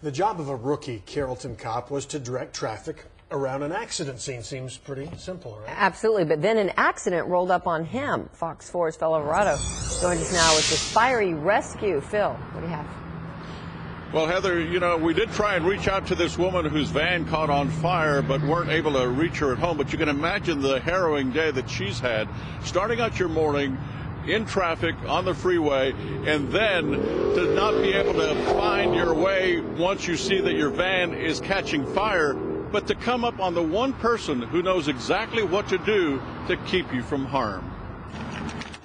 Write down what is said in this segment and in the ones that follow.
The job of a rookie Carrollton cop was to direct traffic around an accident scene. Seems pretty simple, right? Absolutely, but then an accident rolled up on him. Fox 4's Phil Alvarado joins us now with this fiery rescue. Phil, what do you have? Well, Heather, you know, we did try and reach out to this woman whose van caught on fire, but weren't able to reach her at home. But you can imagine the harrowing day that she's had, starting out your morning in traffic on the freeway, and then to not be able to find your way once you see that your van is catching fire, but to come up on the one person who knows exactly what to do to keep you from harm.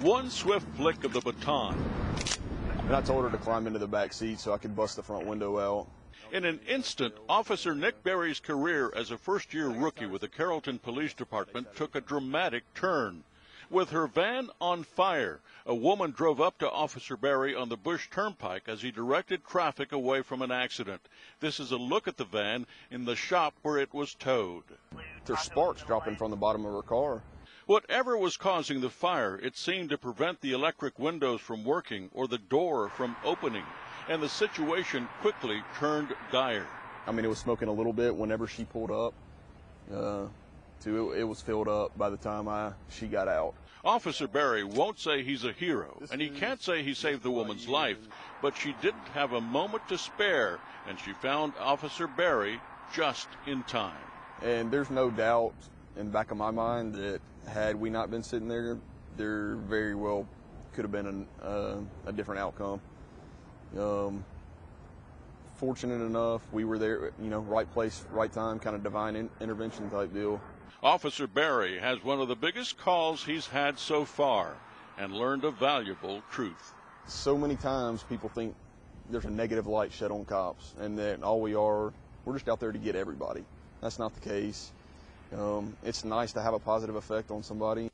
One swift flick of the baton. And I told her to climb into the back seat so I could bust the front window out. In an instant, Officer Nick Berry's career as a first-year rookie with the Carrollton Police Department took a dramatic turn. With her van on fire, a woman drove up to Officer Berry on the Bush Turnpike as he directed traffic away from an accident. This is a look at the van in the shop where it was towed. There's sparks dropping from the bottom of her car. Whatever was causing the fire, it seemed to prevent the electric windows from working or the door from opening, and the situation quickly turned dire. I mean, it was smoking a little bit whenever she pulled up. It was filled up by the time she got out. Officer Berry won't say he's a hero, and he can't say he saved the woman's life, but she didn't have a moment to spare, and she found Officer Berry just in time. And there's no doubt in the back of my mind that had we not been sitting there, there very well could have been a different outcome. Fortunate enough, we were there, you know, right place, right time, kind of divine intervention type deal. Officer Berry has one of the biggest calls he's had so far and learned a valuable truth. So many times people think there's a negative light shed on cops and that all we're just out there to get everybody. That's not the case. It's nice to have a positive effect on somebody.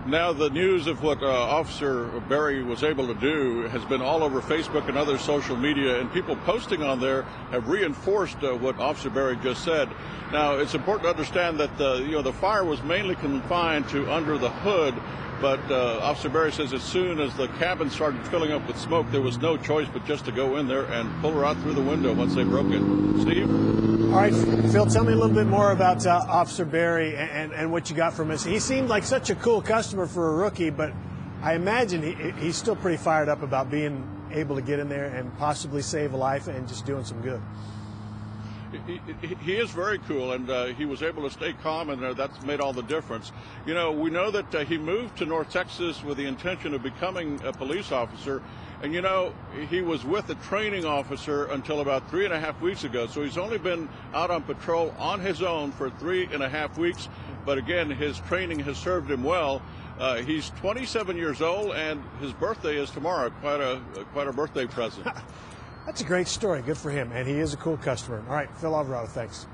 Now, the news of what Officer Berry was able to do has been all over Facebook and other social media, and people posting on there have reinforced what Officer Berry just said. Now, it's important to understand that the fire was mainly confined to under the hood, but Officer Berry says as soon as the cabin started filling up with smoke, there was no choice but just to go in there and pull her out through the window once they broke it. Steve? All right, Phil, tell me a little bit more about Officer Berry and what you got from us. He seemed like such a cool customer for a rookie, but I imagine he's still pretty fired up about being able to get in there and possibly save a life and just doing some good. He is very cool, and he was able to stay calm, and that's made all the difference. You know, we know that he moved to North Texas with the intention of becoming a police officer, and you know, he was with a training officer until about 3.5 weeks ago, so he's only been out on patrol on his own for 3.5 weeks, but again, his training has served him well. He's 27 years old, and his birthday is tomorrow. Quite a birthday present. That's a great story. Good for him. And he is a cool customer. All right, Phil Alvarado, thanks.